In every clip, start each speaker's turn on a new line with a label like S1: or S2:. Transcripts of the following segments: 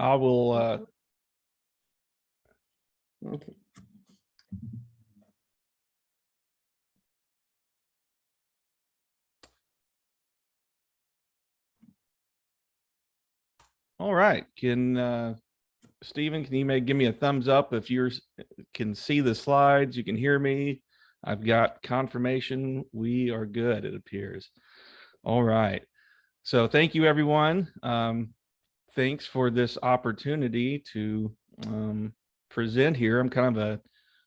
S1: I will.
S2: Okay.
S1: All right. Can Stephen, can you give me a thumbs up if you can see the slides? You can hear me. I've got confirmation. We are good, it appears. All right. So thank you, everyone. Thanks for this opportunity to present here. I'm kind of a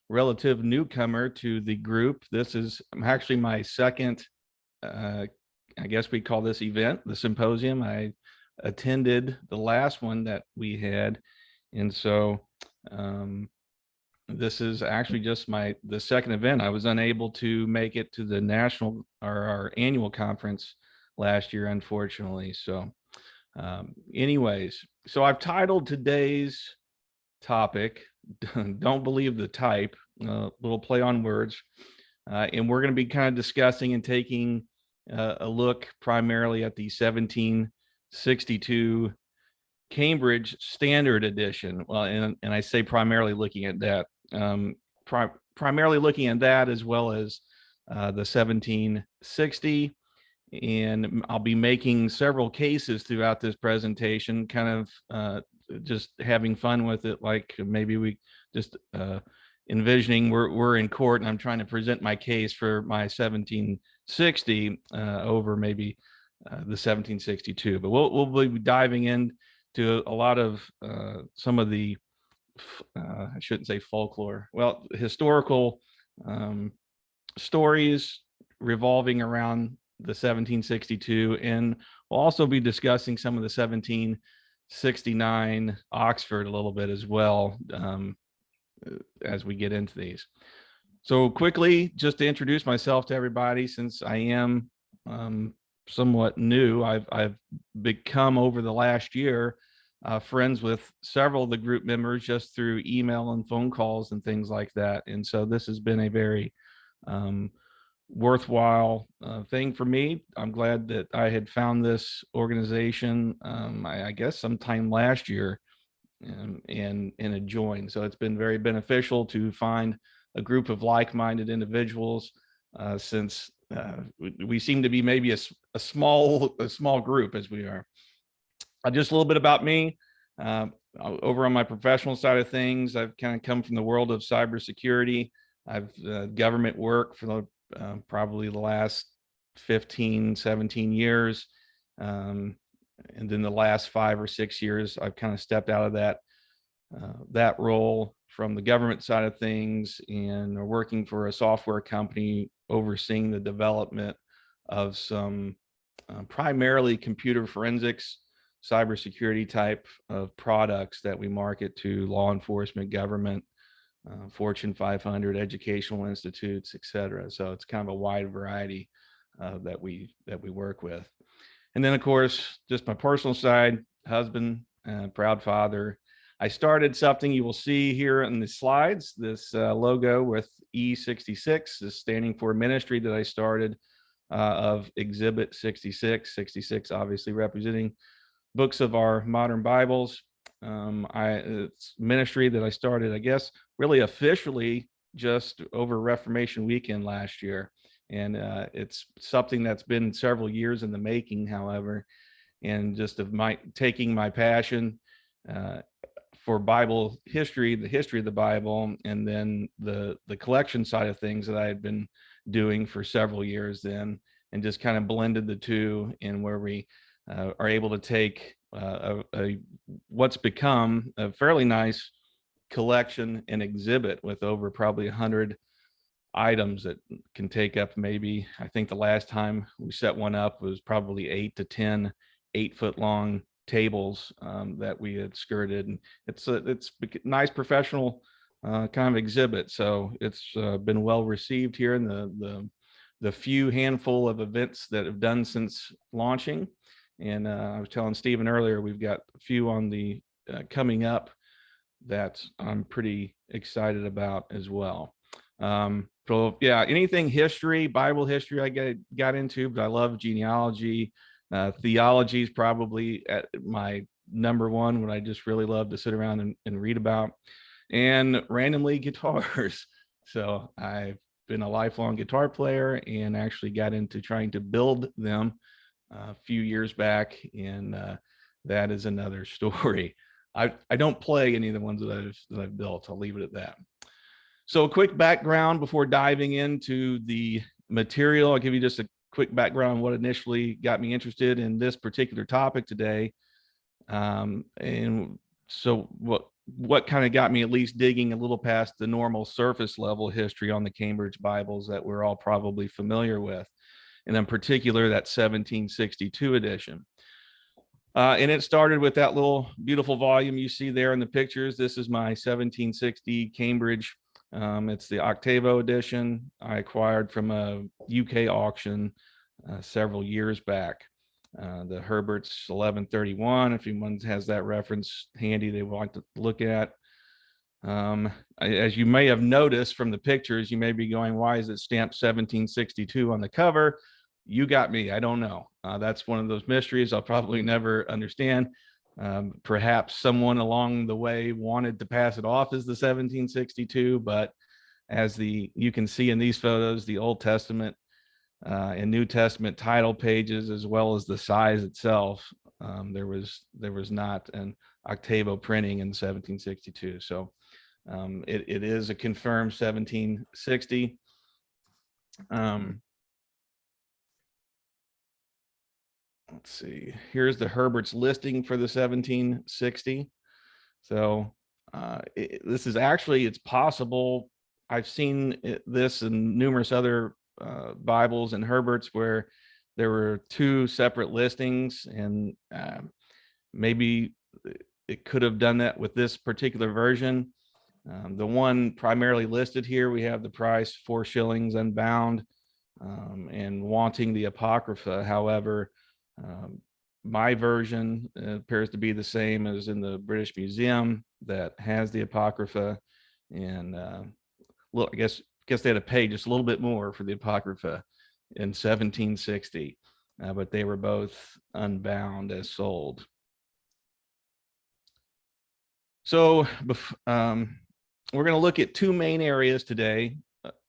S1: relative newcomer to the group. This is actually my second, I guess we call this event, the symposium. I attended the last one that we had. And so this is actually just the second event. I was unable to make it to the national or our annual conference last year, unfortunately. So anyways, so I've titled today's topic, Don't Believe the Type, a little play on words. And we're going to be kind of discussing and taking a look primarily at the 1762 Cambridge Standard Edition. Well, and I say primarily looking at that, primarily looking at that as well as the 1760. And I'll be making several cases throughout this presentation, kind of just having fun with it. Like maybe we just envisioning we're in court and I'm trying to present my case for my 1760 over maybe the 1762. But we'll be diving into a lot of some of the I shouldn't say folklore, well, historical stories revolving around the 1762, and we'll also be discussing some of the 1769 Oxford a little bit as well as we get into these. So quickly, just to introduce myself to everybody, since I am somewhat new, I've become over the last year friends with several of the group members just through email and phone calls and things like that. And so this has been a very worthwhile thing for me. I'm glad that I had found this organization, I guess sometime last year, and had joined. So it's been very beneficial to find a group of like-minded individuals since we seem to be maybe a small group as we are. Just a little bit about me. Over on my professional side of things, I've kind of come from the world of cybersecurity. I've government work for the probably the last 15, 17 years. And then the last 5 or 6 years, I've kind of stepped out of that role from the government side of things and are working for a software company overseeing the development of some primarily computer forensics, cybersecurity type of products that we market to law enforcement, government, Fortune 500, educational institutes, etc. So it's kind of a wide variety that we work with. And then, of course, just my personal side, husband, proud father. I started something you will see here in the slides, this logo with E66 is standing for ministry that I started of Exhibit 66, 66 obviously representing books of our modern Bibles. It's ministry that I started, I guess, really officially just over Reformation weekend last year. And it's something that's been several years in the making, however, and just of taking my passion for Bible history, the history of the Bible, and then the collection side of things that I had been doing for several years then, and just kind of blended the two in where we are able to take what's become a fairly nice collection and exhibit with over probably 100 items that can take up maybe, I think the last time we set one up was probably 8 to 10 8-foot long tables that we had skirted, and it's a nice professional kind of exhibit. So it's been well received here in the few handful of events that have done since launching. And I was telling Stephen earlier, we've got a few on the coming up that I'm pretty excited about as well. So yeah, anything history, Bible history I got into, but I love genealogy. Theology is probably at my number one, what I just really love to sit around and read about, and randomly guitars. So I've been a lifelong guitar player and actually got into trying to build them a few years back, and that is another story. I don't play any of the ones that I've built. I'll leave it at that. So a quick background before diving into the material. I'll give you just a quick background on what initially got me interested in this particular topic today. And so what kind of got me at least digging a little past the normal surface level history on the Cambridge Bibles that we're all probably familiar with, and in particular that 1762 edition. And it started with that little beautiful volume you see there in the pictures. This is my 1760 Cambridge. It's the Octavo edition I acquired from a UK auction several years back. The Herbert's 1131, if anyone has that reference handy they would like to look at. As you may have noticed from the pictures, you may be going, why is it stamped 1762 on the cover? You got me. I don't know. That's one of those mysteries I'll probably never understand. Perhaps someone along the way wanted to pass it off as the 1762, but as you can see in these photos, the Old Testament and New Testament title pages, as well as the size itself, there was not an octavo printing in 1762. So it is a confirmed 1760. Let's see, here's the Herbert's listing for the 1760. So this is actually, it's possible, I've seen this in numerous other Bibles and Herbert's where there were two separate listings, and maybe it could have done that with this particular version. The one primarily listed here, we have the price 4 shillings unbound, and wanting the Apocrypha. However, my version appears to be the same as in the British Museum that has the Apocrypha, and look, I guess they had to pay just a little bit more for the Apocrypha in 1760, but they were both unbound as sold. So we're going to look at two main areas today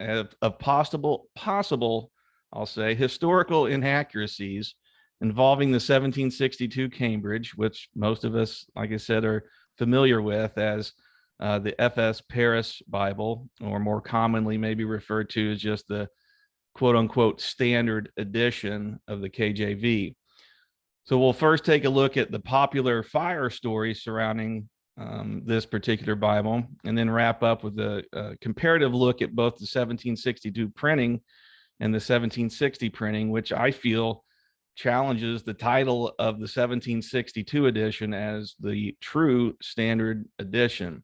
S1: of possible, I'll say, historical inaccuracies involving the 1762 Cambridge, which most of us, like I said, are familiar with as the FS Paris Bible, or more commonly maybe referred to as just the quote unquote standard edition of the KJV. So we'll first take a look at the popular fire stories surrounding this particular Bible, and then wrap up with a comparative look at both the 1762 printing and the 1760 printing, which I feel challenges the title of the 1762 edition as the true standard edition.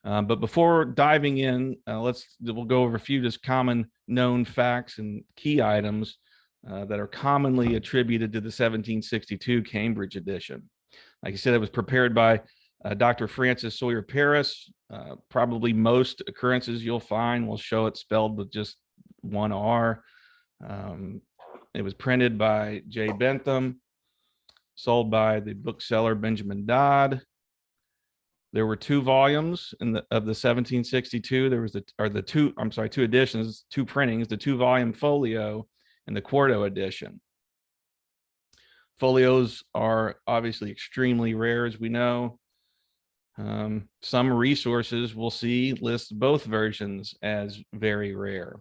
S1: But before diving in, we'll go over a few just common known facts and key items that are commonly attributed to the 1762 Cambridge edition. Like I said, it was prepared by Dr. Francis Sawyer Paris. Probably most occurrences you'll find will show it spelled with just one R. It was printed by J. Bentham, sold by the bookseller Benjamin Dodd. There were two volumes of the 1762. There was two editions, two printings, the 2-volume folio and the quarto edition. Folios are obviously extremely rare, as we know. Some resources we'll see list both versions as very rare.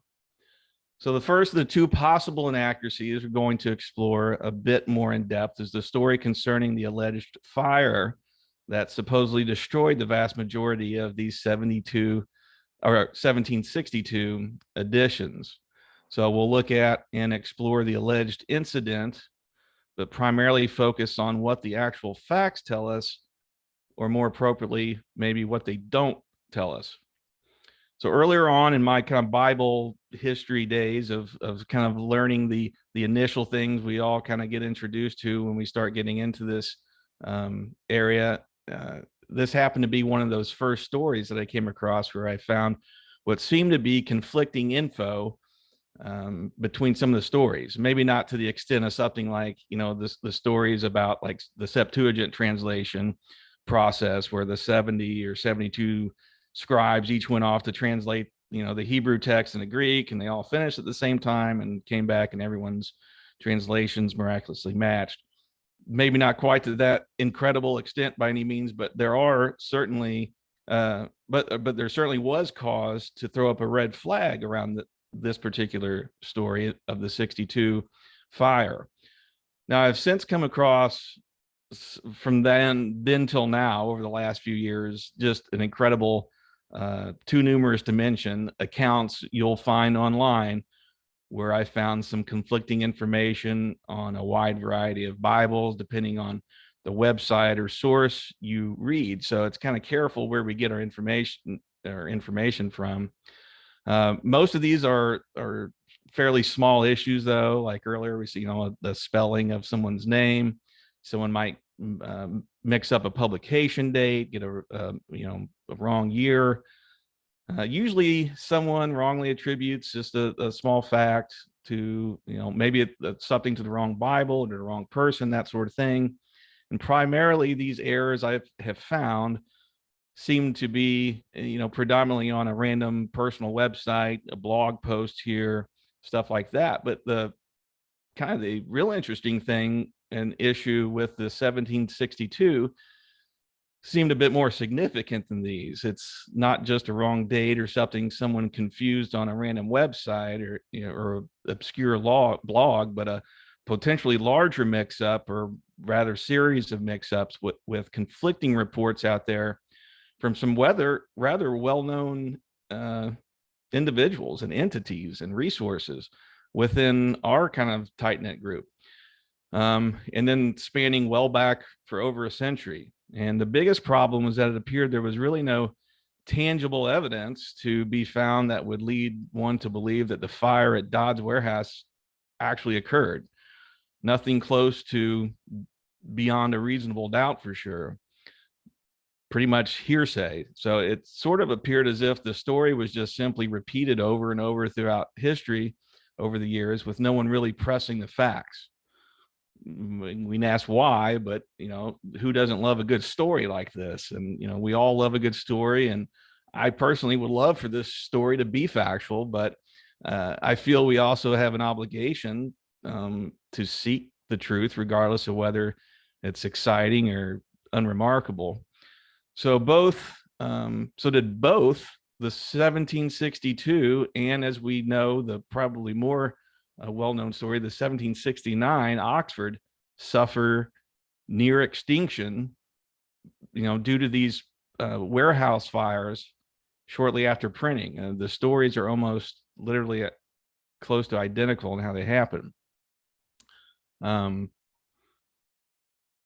S1: So the first of the two possible inaccuracies we're going to explore a bit more in depth is the story concerning the alleged fire that supposedly destroyed the vast majority of these 1762 editions. So we'll look at and explore the alleged incident, but primarily focus on what the actual facts tell us, or more appropriately, maybe what they don't tell us. So earlier on in my kind of Bible history days of kind of learning the initial things we all kind of get introduced to when we start getting into this area, this happened to be one of those first stories that I came across where I found what seemed to be conflicting info between some of the stories, maybe not to the extent of something like, the stories about like the Septuagint translation process where the 70 or 72 scribes each went off to translate, the Hebrew text and the Greek, and they all finished at the same time and came back and everyone's translations miraculously matched. Maybe not quite to that incredible extent by any means, but there are certainly but there certainly was cause to throw up a red flag around this particular story of the 62 fire. Now, I've since come across, from then till now, over the last few years, just an incredible, too numerous to mention, accounts you'll find online where I found some conflicting information on a wide variety of Bibles, depending on the website or source you read. So it's kind of careful where we get our information from. Most of these are fairly small issues, though. Like earlier, we see, the spelling of someone's name. Someone might mix up a publication date, get a wrong year. Usually someone wrongly attributes just a small fact to, maybe it's something to the wrong Bible or to the wrong person, that sort of thing. And primarily these errors I have found seem to be, predominantly on a random personal website, a blog post here, stuff like that. But the kind of the real interesting thing and issue with the 1762 seemed a bit more significant than these. It's not just a wrong date or something someone confused on a random website or, or obscure blog, but a potentially larger mix-up, or rather series of mix-ups with conflicting reports out there from some rather well-known individuals and entities and resources within our kind of tight-knit group. And then spanning well back for over a century. And the biggest problem was that it appeared there was really no tangible evidence to be found that would lead one to believe that the fire at Dodd's warehouse actually occurred. Nothing close to beyond a reasonable doubt, for sure. Pretty much hearsay. So it sort of appeared as if the story was just simply repeated over and over throughout history over the years, with no one really pressing the facts. We can ask why, but who doesn't love a good story like this? And we all love a good story, and I personally would love for this story to be factual, but I feel we also have an obligation to seek the truth, regardless of whether it's exciting or unremarkable. So did both the 1762 and, as we know, the probably more well-known story, the 1769 Oxford, suffer near extinction, due to these warehouse fires shortly after printing. The stories are almost literally close to identical in how they happen.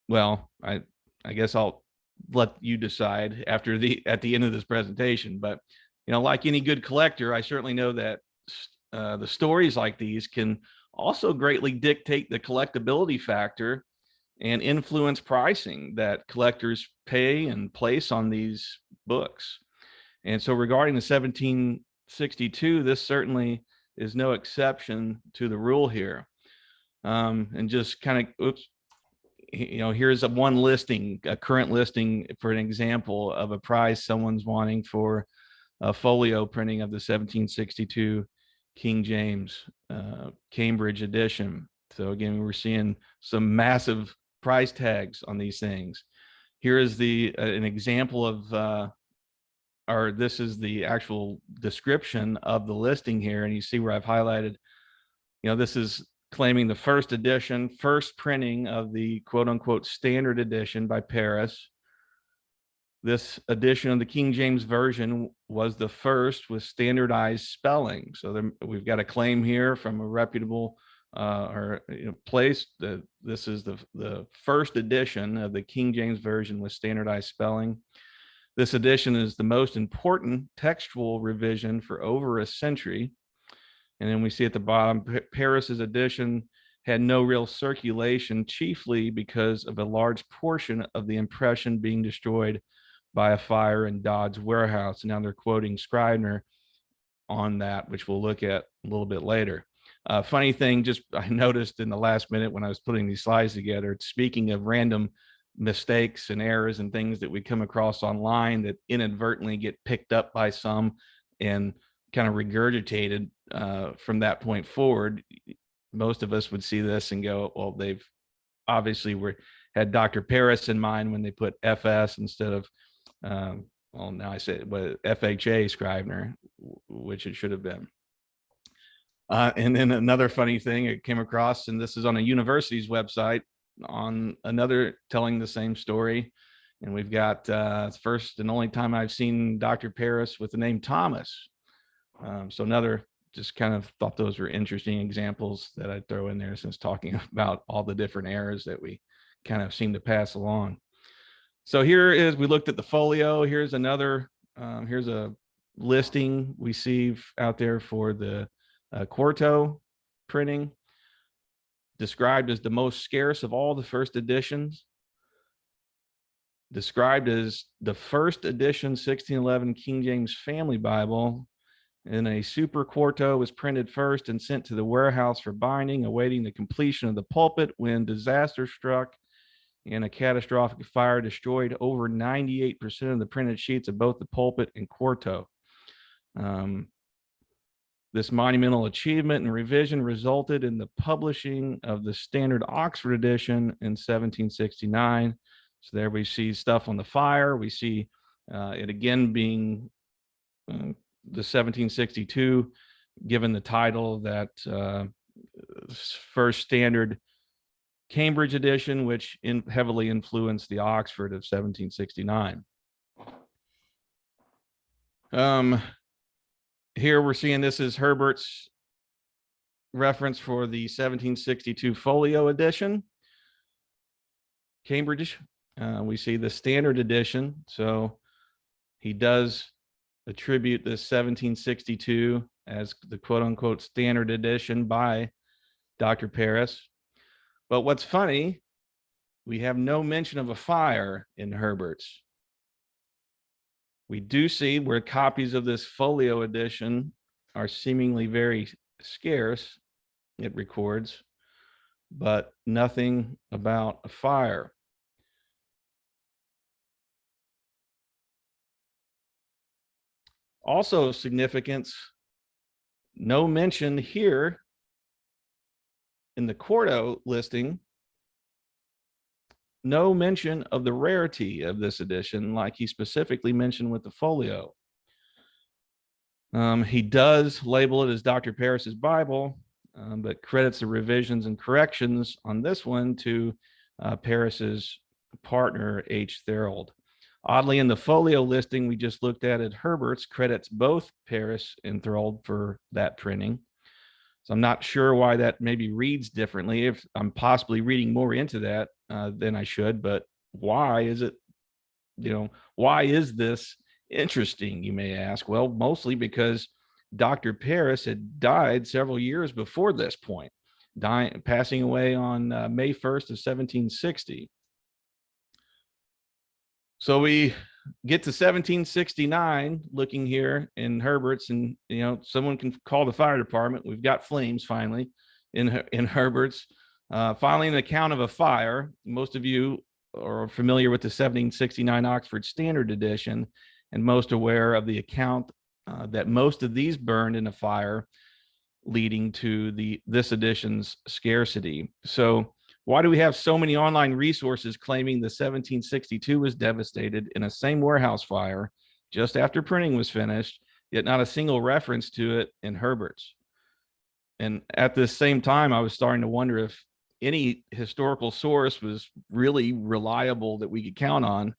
S1: Well, I guess I'll let you decide at the end of this presentation. But like any good collector, I certainly know that the stories like these can also greatly dictate the collectability factor and influence pricing that collectors pay and place on these books. And so regarding the 1762, this certainly is no exception to the rule here. And just kind of, here's a current listing for an example of a price someone's wanting for a folio printing of the 1762 King James Cambridge edition. So again, we're seeing some massive price tags on these things. Here is an example of, or this is the actual description of the listing here, and you see where I've highlighted, this is claiming the first printing of the quote unquote standard edition by Paris. This edition of the King James Version was the first with standardized spelling. So we've got a claim here from a reputable place that this is the first edition of the King James Version with standardized spelling. This edition is the most important textual revision for over a century. And then we see at the bottom, Paris's edition had no real circulation, chiefly because of a large portion of the impression being destroyed by a fire in Dodd's warehouse. And now they're quoting Scribner on that, which we'll look at little bit later. Funny thing, just I noticed in the last minute when I was putting these slides together, speaking of random mistakes and errors and things that we come across online that inadvertently get picked up by some and kind of regurgitated from that point forward. Most of us would see this and go, well, they've obviously had Dr. Paris in mind when they put FS instead of, well, now I say FHA Scrivener, which it should have been. And then another funny thing it came across, and this is on a university's website, on another telling the same story. And we've got first and only time I've seen Dr. Paris with the name Thomas. So another, just kind of thought those were interesting examples that I'd throw in there, since talking about all the different errors that we kind of seem to pass along. So here is, we looked at the folio. Here's another, here's a listing we see out there for the quarto printing, described as the most scarce of all the first editions, described as the first edition 1611 King James Family Bible, and a super quarto was printed first and sent to the warehouse for binding, awaiting the completion of the pulpit, when disaster struck and a catastrophic fire destroyed over 98% of the printed sheets of both the pulpit and quarto. This monumental achievement and revision resulted in the publishing of the standard Oxford edition in 1769. So there we see stuff on the fire. We see it again being the 1762, given the title that first standard Cambridge edition, which heavily influenced the Oxford of 1769. Here we're seeing, this is Herbert's reference for the 1762 folio edition, Cambridge. We see the standard edition. So he does attribute this 1762 as the quote unquote standard edition by Dr. Paris. But what's funny, we have no mention of a fire in Herbert's. We do see where copies of this folio edition are seemingly very scarce, it records, but nothing about a fire. Also of significance, no mention here in the quarto listing, no mention of the rarity of this edition, like he specifically mentioned with the folio. He does label it as Dr. Paris's Bible, but credits the revisions and corrections on this one to Paris's partner, H. Thorold. Oddly, in the folio listing we just looked at Herbert's credits both Paris and Thorold for that printing. So I'm not sure why that maybe reads differently. If I'm possibly reading more into that than I should, but why is it, why is this interesting, you may ask? Well, mostly because Dr. Paris had died several years before this point, passing away on May 1st of 1760. So we get to 1769, looking here in Herbert's, and someone can call the fire department. We've got flames finally in Herbert's. Finally, an account of a fire. Most of you are familiar with the 1769 Oxford Standard Edition, and most aware of the account that most of these burned in a fire, leading to this edition's scarcity. So why do we have so many online resources claiming the 1762 was devastated in a same warehouse fire just after printing was finished, yet not a single reference to it in Herbert's? And at this same time, I was starting to wonder if any historical source was really reliable that we could count on.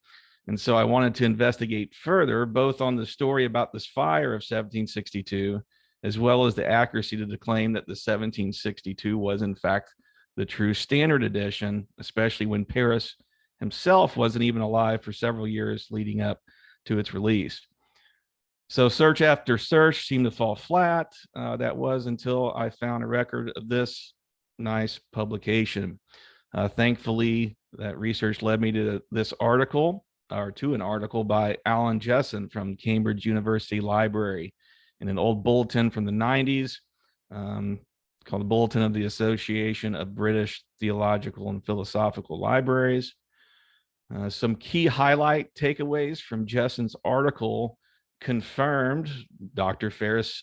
S1: And so I wanted to investigate further, both on the story about this fire of 1762, as well as the accuracy to the claim that the 1762 was in fact the true standard edition, especially when Paris himself wasn't even alive for several years leading up to its release. So search after search seemed to fall flat. That was until I found a record of this nice publication. Thankfully, that research led me to this article, or to an article by Alan Jessen from Cambridge University Library, in an old bulletin from the 90s. um, called the Bulletin of the Association of British Theological and Philosophical Libraries. Some key highlight takeaways from Jessen's article confirmed Dr. Francis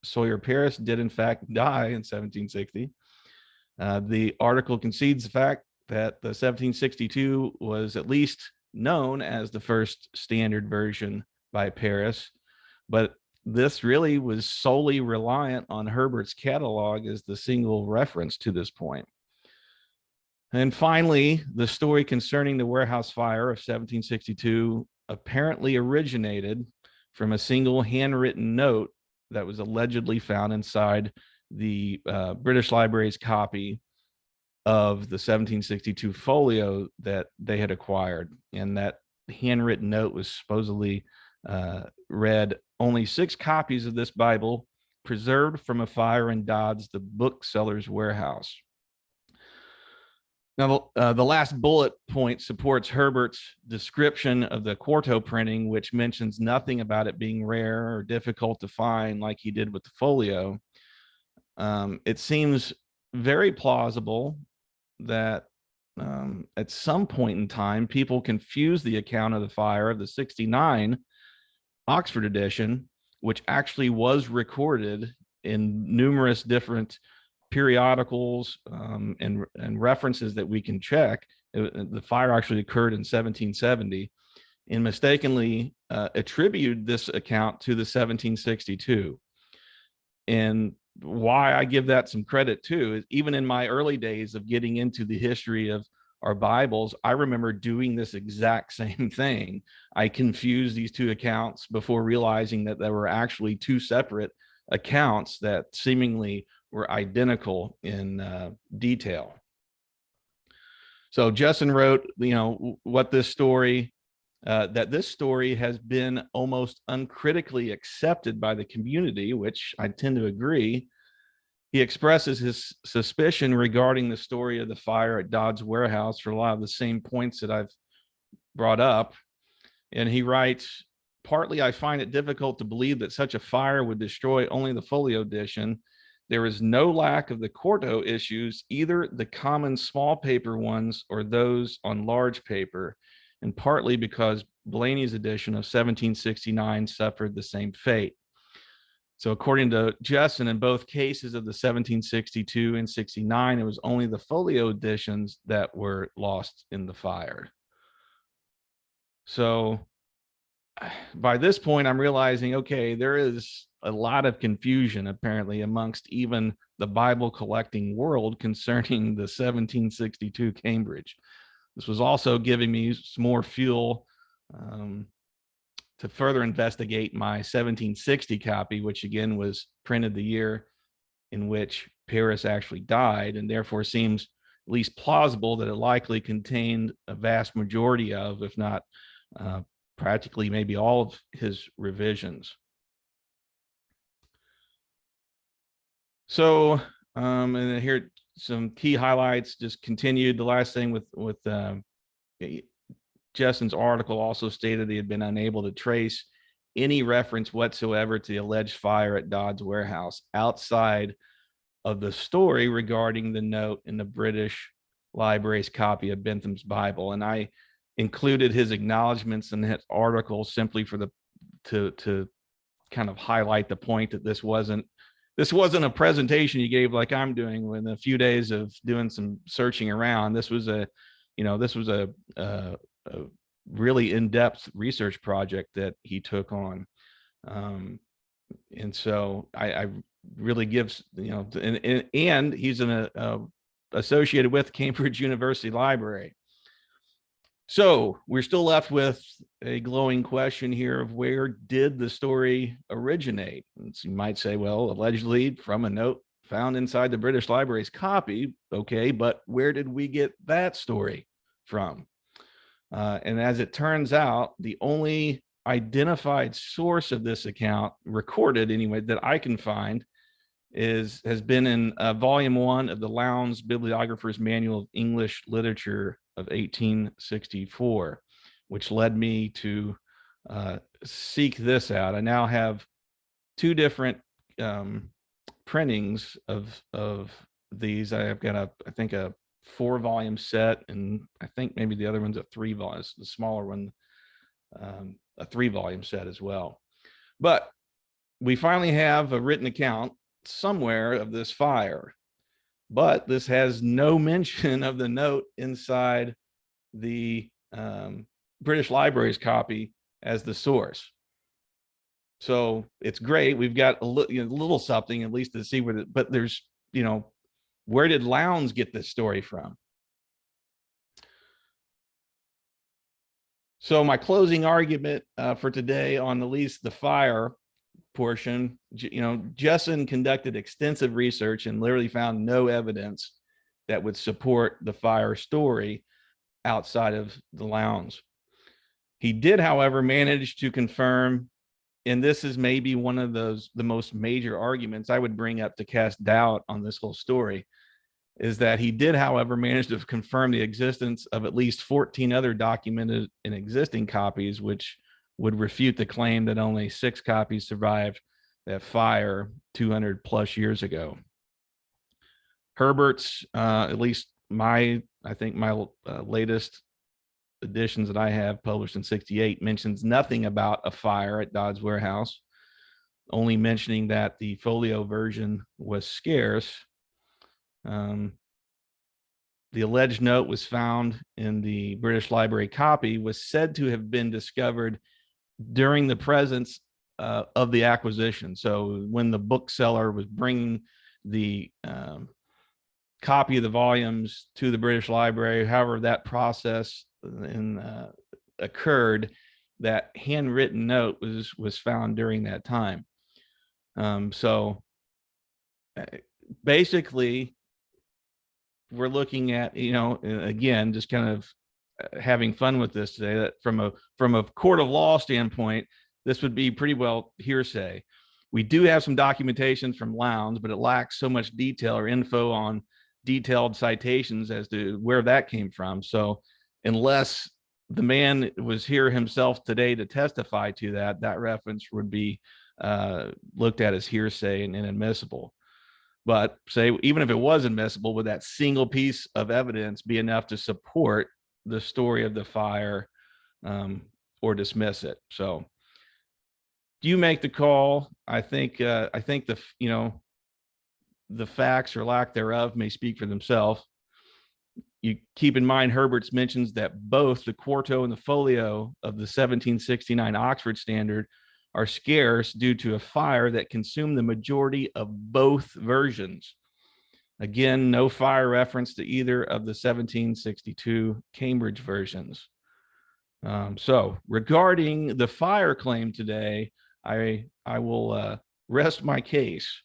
S1: Sawyer Paris did in fact die in 1760. The article concedes the fact that the 1762 was at least known as the first standard version by Paris, but this really was solely reliant on Herbert's catalog as the single reference to this point. And finally, the story concerning the warehouse fire of 1762 apparently originated from a single handwritten note that was allegedly found inside the British Library's copy of the 1762 folio that they had acquired. And that handwritten note was supposedly read, "Only 6 copies of this Bible preserved from a fire in Dodd's, the bookseller's warehouse." Now, the last bullet point supports Herbert's description of the quarto printing, which mentions nothing about it being rare or difficult to find like he did with the folio. It seems very plausible that at some point in time, people confused the account of the fire of the 69 Oxford edition, which actually was recorded in numerous different periodicals and references that we can check. The fire actually occurred in 1770, and mistakenly attributed this account to the 1762. And why I give that some credit too is, even in my early days of getting into the history of our Bibles, I remember doing this exact same thing. I confused these two accounts before realizing that there were actually two separate accounts that seemingly were identical in detail. So Jessen wrote, what this story, that this story has been almost uncritically accepted by the community, which I tend to agree. He expresses his suspicion regarding the story of the fire at Dodd's warehouse for a lot of the same points that I've brought up. And he writes, "Partly, I find it difficult to believe that such a fire would destroy only the folio edition. There is no lack of the quarto issues, either the common small paper ones or those on large paper, and partly because Blaney's edition of 1769 suffered the same fate." So according to Jessen, in both cases of the 1762 and 69, it was only the folio editions that were lost in the fire. So by this point, I'm realizing, okay, there is a lot of confusion apparently amongst even the Bible collecting world concerning the 1762 Cambridge. This was also giving me some more fuel to further investigate my 1760 copy, which again was printed the year in which Paris actually died, and therefore seems at least plausible that it likely contained a vast majority of, if not practically maybe all of his revisions. So, and here some key highlights just continued. The last thing with Jessen's article also stated he had been unable to trace any reference whatsoever to the alleged fire at Dodd's warehouse outside of the story regarding the note in the British Library's copy of Bentham's Bible. And I included his acknowledgments in his article simply for to kind of highlight the point that this wasn't a presentation you gave like I'm doing with a few days of doing some searching around. This was a really in-depth research project that he took on. And so I really gives, and he's associated with Cambridge University Library. So we're still left with a glowing question here of where did the story originate? And so you might say, well, allegedly from a note found inside the British Library's copy. Okay, but where did we get that story from? And as it turns out, the only identified source of this account, recorded anyway, that I can find has been in volume 1 of the Lowndes Bibliographer's Manual of English Literature of 1864, which led me to seek this out. I now have two different printings of these. I've got I think a 4-volume set, and I think maybe the other one's a 3-volume, the smaller one, a 3-volume set as well. But we finally have a written account somewhere of this fire, but this has no mention of the note inside the British Library's copy as the source. So it's great. We've got a little something at least to see where but there's, where did Lowndes get this story from? So my closing argument for today on at least the fire portion, Jessen conducted extensive research and literally found no evidence that would support the fire story outside of the Lowndes. He did, however, manage to confirm, and this is maybe one of the most major arguments I would bring up to cast doubt on this whole story, is that he did, however, manage to confirm the existence of at least 14 other documented and existing copies, which would refute the claim that only 6 copies survived that fire 200 plus years ago. Herbert's, at least my latest editions that I have published in '68 mentions nothing about a fire at Dodd's warehouse, only mentioning that the folio version was scarce. The alleged note was found in the British Library copy, was said to have been discovered during the presence of the acquisition. So when the bookseller was bringing the copy of the volumes to the British Library, however that process occurred, that handwritten note was found during that time. So basically, we're looking at, again, just kind of having fun with this today, that from a court of law standpoint, this would be pretty well hearsay. We do have some documentation from Lowndes, but it lacks so much detail or info on detailed citations as to where that came from. So unless the man was here himself today to testify to that reference would be looked at as hearsay and inadmissible. But say, even if it was admissible, would that single piece of evidence be enough to support the story of the fire or dismiss it? So you make the call. I think the facts or lack thereof may speak for themselves. You keep in mind Herbert's mentions that both the quarto and the folio of the 1769 Oxford Standard are scarce due to a fire that consumed the majority of both versions. Again, no fire reference to either of the 1762 Cambridge versions. So regarding the fire claim today, I will rest my case.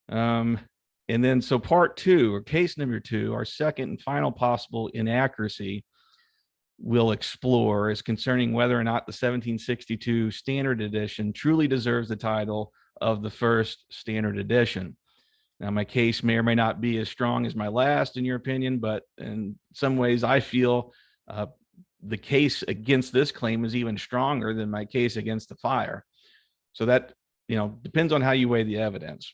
S1: And then, so part 2, or case number 2, our second and final possible inaccuracy we'll explore is concerning whether or not the 1762 standard edition truly deserves the title of the first standard edition. Now, my case may or may not be as strong as my last, in your opinion, but in some ways I feel the case against this claim is even stronger than my case against the fire. So that, depends on how you weigh the evidence.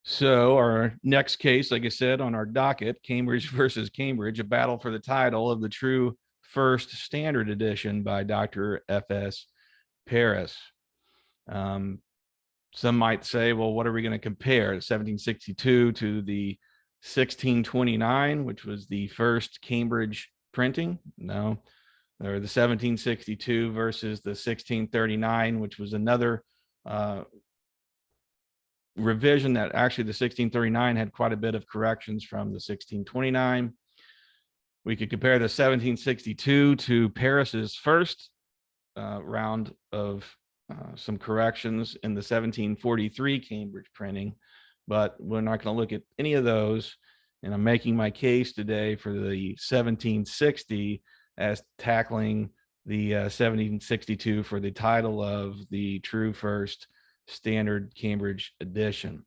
S1: So our next case, like I said, on our docket, Cambridge versus Cambridge, a battle for the title of the true first standard edition by Dr. F.S. Paris. Some might say, well, what are we going to compare? 1762 to the 1629, which was the first Cambridge printing? No. Or the 1762 versus the 1639, which was another revision that actually the 1639 had quite a bit of corrections from the 1629. We could compare the 1762 to Paris's first round of some corrections in the 1743 Cambridge printing, but we're not going to look at any of those. And I'm making my case today for the 1760 as tackling the 1762 for the title of the true first standard Cambridge edition.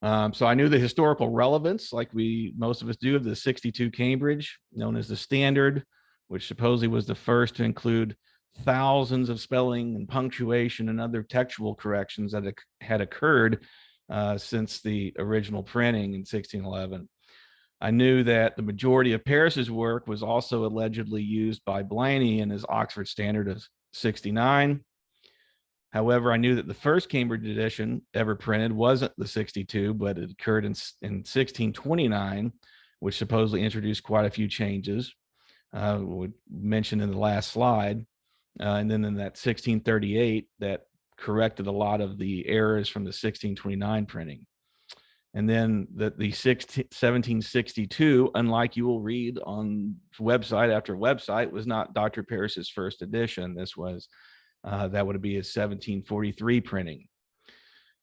S1: So I knew the historical relevance, like most of us do, of the 62 Cambridge, known as the standard, which supposedly was the first to include thousands of spelling and punctuation and other textual corrections that had occurred since the original printing in 1611. I knew that the majority of Paris's work was also allegedly used by Blayney in his Oxford Standard of 69. However, I knew that the first Cambridge edition ever printed wasn't the 62, but it occurred in 1629, which supposedly introduced quite a few changes, we mentioned in the last slide. And then in that 1638, that corrected a lot of the errors from the 1629 printing. And then the 1762, unlike you will read on website after website, was not Dr. Paris's first edition. This was, that would be his 1743 printing.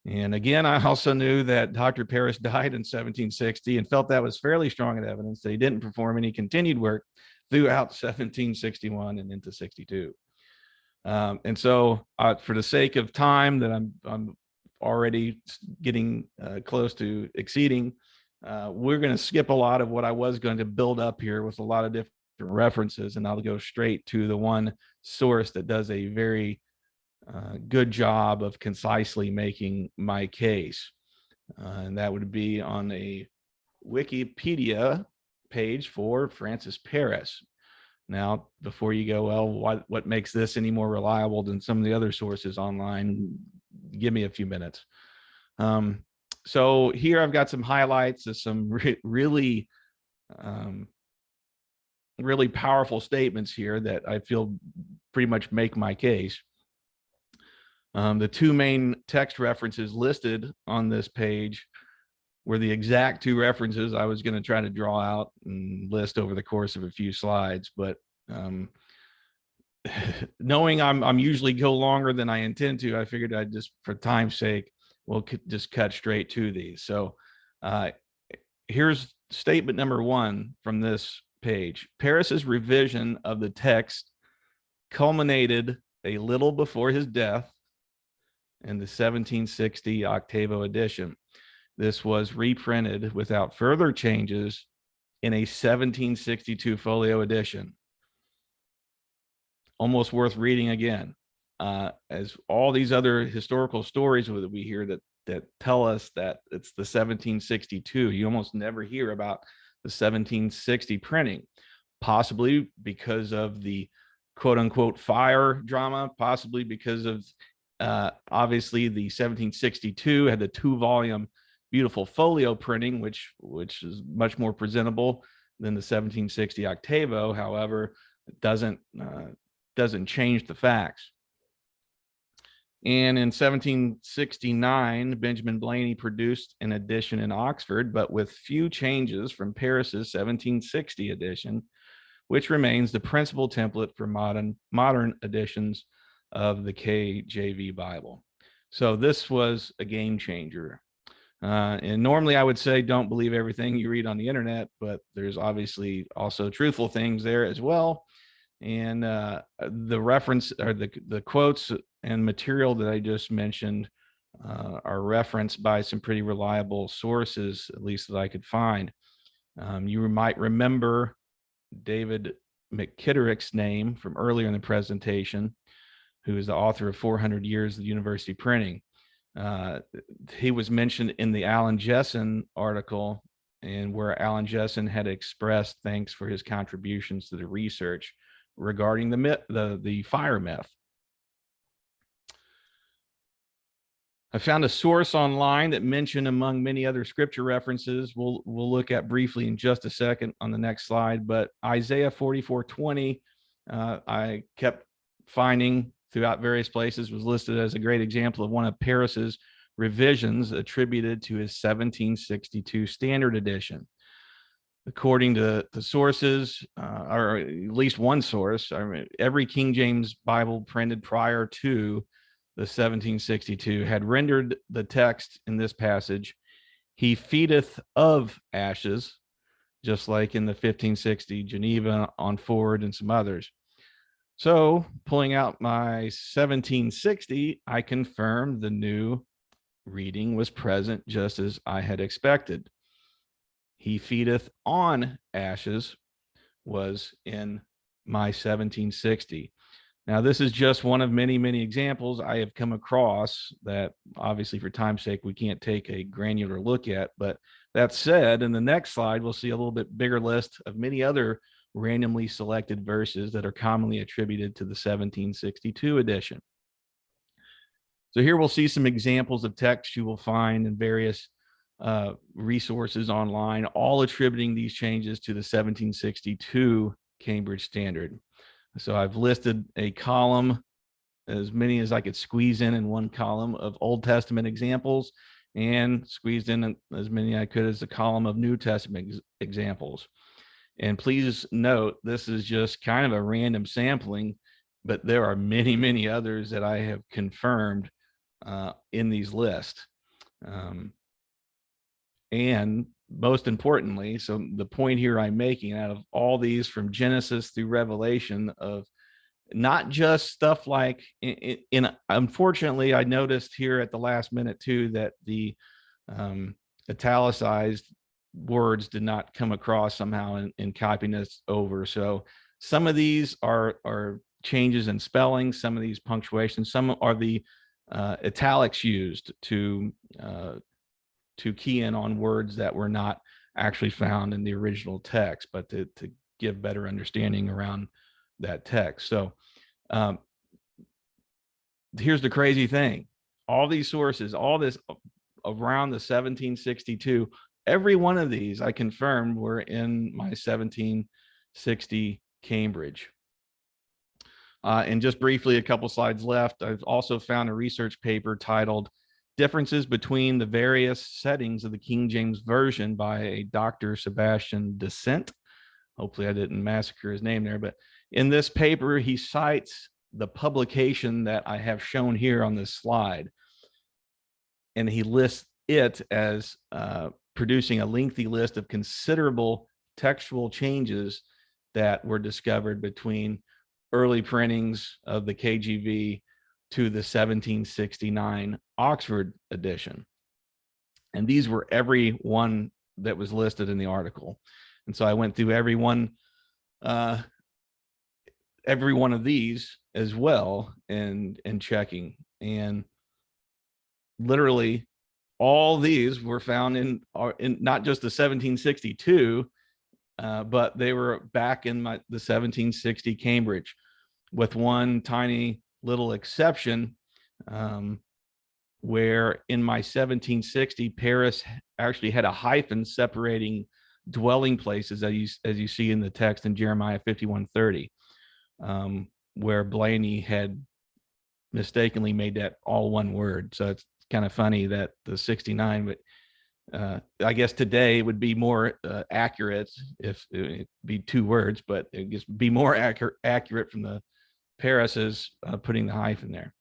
S1: And again, I also knew that Dr. Paris died in 1760 and felt that was fairly strong evidence that he didn't perform any continued work throughout 1761 and into 62. And so for the sake of time that I'm already getting close to exceeding, we're going to skip a lot of what I was going to build up here with a lot of different references, and I'll go straight to the one source that does a very good job of concisely making my case. And that would be on a Wikipedia page for Francis Paris. Now, before you go, well, what makes this any more reliable than some of the other sources online? Give me a few minutes. So here I've got some highlights of some really powerful statements here that I feel pretty much make my case. The two main text references listed on this page were the exact two references I was going to try to draw out and list over the course of a few slides. But knowing I'm usually go longer than I intend to, I figured I'd just, for time's sake, we'll just cut straight to these. So here's statement number one from this page. Paris's revision of the text culminated a little before his death in the 1760 octavo edition. This was reprinted without further changes in a 1762 folio edition. Almost worth reading again, as all these other historical stories that we hear that tell us that it's the 1762. You almost never hear about the 1760 printing, possibly because of the quote unquote fire drama, possibly because of obviously the 1762 had the 2-volume beautiful folio printing, which is much more presentable than the 1760 octavo. However, it doesn't change the facts. And in 1769, Benjamin Blayney produced an edition in Oxford, but with few changes from Paris's 1760 edition, which remains the principal template for modern editions of the KJV Bible. So this was a game changer. And normally I would say don't believe everything you read on the internet, but there's obviously also truthful things there as well. And the reference or the quotes and material that I just mentioned are referenced by some pretty reliable sources, at least that I could find. You might remember David McKitterick's name from earlier in the presentation, who is the author of 400 Years of University Printing. He was mentioned in the Alan Jessen article, and where Alan Jessen had expressed thanks for his contributions to the research regarding the fire myth. I found a source online that mentioned, among many other scripture references, we'll look at briefly in just a second on the next slide, but Isaiah 44:20, I kept finding throughout various places, was listed as a great example of one of Paris's revisions attributed to his 1762 Standard Edition. According to the sources, or at least one source, every King James Bible printed prior to the 1762 had rendered the text in this passage, "He feedeth of ashes," just like in the 1560 Geneva on Ford and some others. So pulling out my 1760, I confirmed the new reading was present just as I had expected. "He feedeth on ashes" was in my 1760. Now, this is just one of many, many examples I have come across that obviously for time's sake, we can't take a granular look at. But that said, in the next slide, we'll see a little bit bigger list of many other randomly selected verses that are commonly attributed to the 1762 edition. So here we'll see some examples of text you will find in various resources online, all attributing these changes to the 1762 Cambridge Standard. So I've listed a column, as many as I could squeeze in one column of Old Testament examples, and squeezed in as many I could as a column of New Testament examples. And please note, this is just kind of a random sampling, but there are many, many others that I have confirmed in these lists. And most importantly, so the point here I'm making, out of all these from Genesis through Revelation, of not just stuff like unfortunately, I noticed here at the last minute too that the italicized words did not come across somehow in copying this over. So some of these are changes in spelling, some of these punctuations, some are the italics used to key in on words that were not actually found in the original text, but to give better understanding around that text. So here's the crazy thing. All these sources, all this around the 1762, every one of these I confirmed were in my 1760 Cambridge. And just briefly, a couple slides left, I've also found a research paper titled Differences Between the Various Settings of the King James Version by a Dr. Sebastian Descent. Hopefully I didn't massacre his name there, but in this paper, he cites the publication that I have shown here on this slide. And he lists it as producing a lengthy list of considerable textual changes that were discovered between early printings of the KJV to the 1769 Oxford edition. And these were every one that was listed in the article. And so I went through every one of these as well and checking. And literally all these were found in not just the 1762, but they were back in the 1760 Cambridge, with one tiny little exception, where in my 1760 Paris actually had a hyphen separating dwelling places, as you see in the text in Jeremiah 51:30, where Blaney had mistakenly made that all one word. So it's kind of funny that the 69, but I guess today it would be more accurate if it'd be two words, but it just be more accurate from the Paris's putting the hyphen there.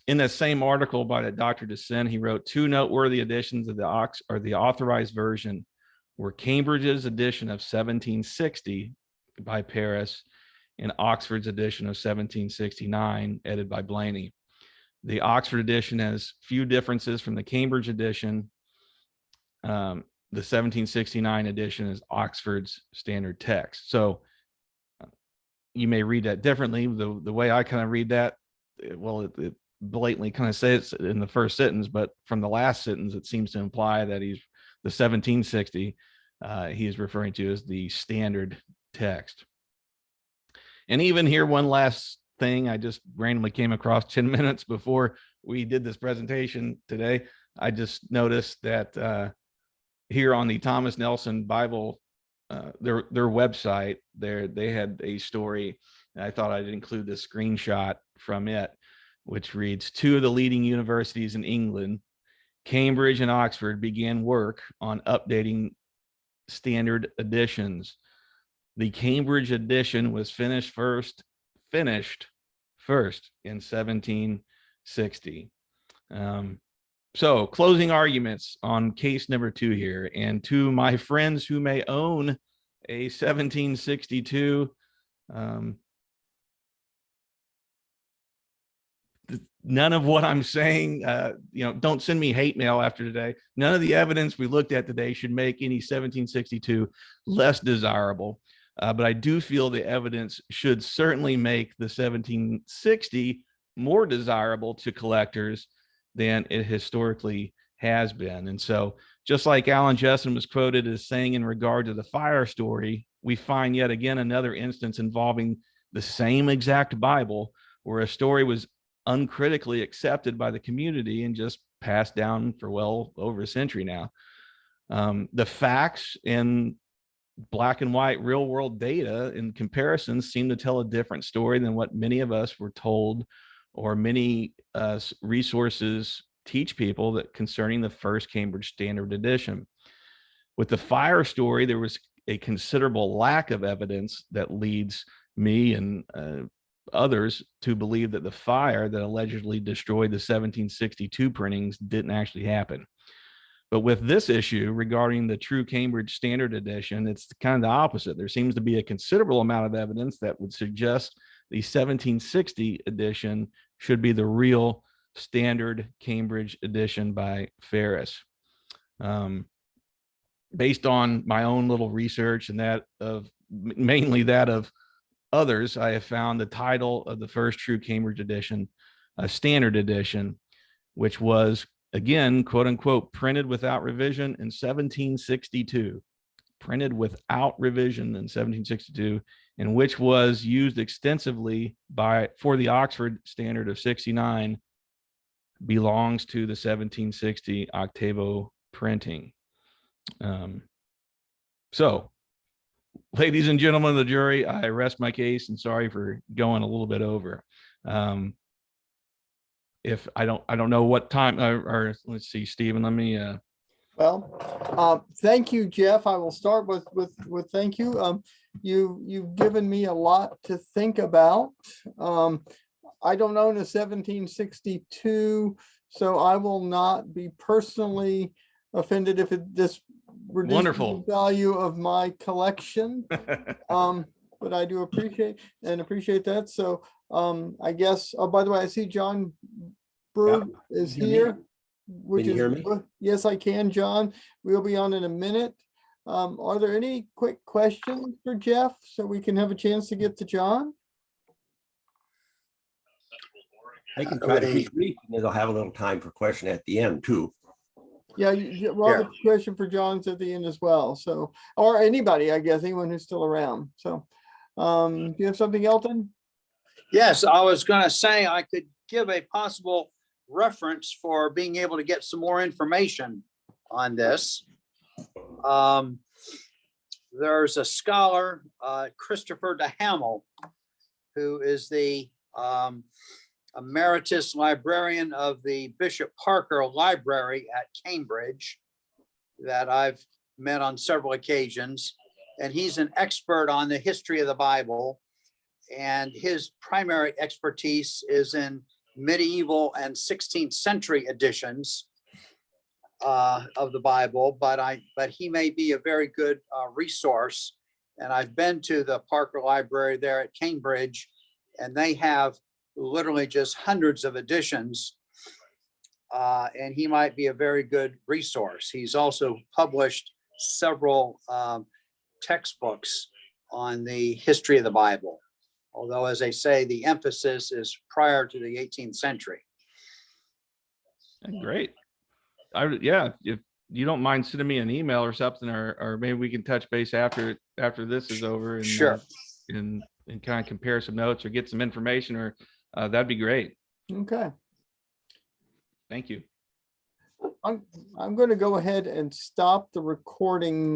S1: In that same article by the Dr. Descent, he wrote, two noteworthy editions of the authorized version were Cambridge's edition of 1760 by Paris and Oxford's edition of 1769, edited by Blaney. The Oxford edition has few differences from the Cambridge edition. The 1769 edition is Oxford's standard text. So you may read that differently. The way I kind of read that, well, it blatantly kind of says in the first sentence, but from the last sentence, it seems to imply that he's the 1760 he is referring to as the standard text. And even here, one last thing I just randomly came across 10 minutes before we did this presentation today. I just noticed that here on the Thomas Nelson Bible, their website, they had a story, and I thought I'd include this screenshot from it, which reads, two of the leading universities in England, Cambridge and Oxford, began work on updating standard editions. The Cambridge edition was finished first in 1760. So closing arguments on case number 2 here, and to my friends who may own a 1762, none of what I'm saying, don't send me hate mail after today. None of the evidence we looked at today should make any 1762 less desirable. But I do feel the evidence should certainly make the 1760 more desirable to collectors than it historically has been. And so, just like Alan Jessen was quoted as saying in regard to the fire story, we find yet again another instance involving the same exact Bible where a story was uncritically accepted by the community and just passed down for well over a century now. The facts and black and white real world data in comparisons seem to tell a different story than what many of us were told, or many resources teach people that concerning the first Cambridge Standard Edition. With the fire story, there was a considerable lack of evidence that leads me and others to believe that the fire that allegedly destroyed the 1762 printings didn't actually happen. But with this issue regarding the true Cambridge Standard Edition, it's kind of the opposite. There seems to be a considerable amount of evidence that would suggest the 1760 edition should be the real standard Cambridge edition by Ferris. Based on my own little research and that of mainly that of others, I have found the title of the first true Cambridge edition, a standard edition, which was, again, quote unquote, printed without revision in 1762, printed without revision in 1762, and which was used extensively for the Oxford Standard of 69, belongs to the 1760 octavo printing. So, ladies and gentlemen of the jury, I rest my case, and sorry for going a little bit over. If I don't know what time, or let's see, Stephen, let me.
S2: Well, thank you, Jeff. I will start with thank you. You've given me a lot to think about. I don't own a 1762, so I will not be personally offended if this reduces
S1: Wonderful
S2: the value of my collection. But I do appreciate that. So I guess, oh, by the way, I see John Brood is here.
S3: Can you hear me?
S2: Yes, I can, John. We'll be on in a minute. Are there any quick questions for Jeff so we can have a chance to get to John?
S3: I can try to be brief, and then I'll have a little time for question at the end too.
S2: Yeah, Robert's question for John's at the end as well. So, or anybody, I guess, anyone who's still around. So, do you have something, Elton?
S4: Yes, I was going to say I could give a possible reference for being able to get some more information on this. There's a scholar, Christopher de Hamel, who is the emeritus librarian of the Bishop Parker Library at Cambridge, that I've met on several occasions. And he's an expert on the history of the Bible. And his primary expertise is in medieval and 16th century editions of the Bible, but he may be a very good resource. And I've been to the Parker Library there at Cambridge, and they have literally just hundreds of editions, and he might be a very good resource. He's also published several textbooks on the history of the Bible, although, as they say, the emphasis is prior to the 18th century.
S1: Great. Yeah, if you don't mind sending me an email or something, or maybe we can touch base after this is over, and
S4: Sure.
S1: And kind of compare some notes or get some information, or that'd be great.
S2: Okay.
S1: Thank you.
S2: I'm going to go ahead and stop the recording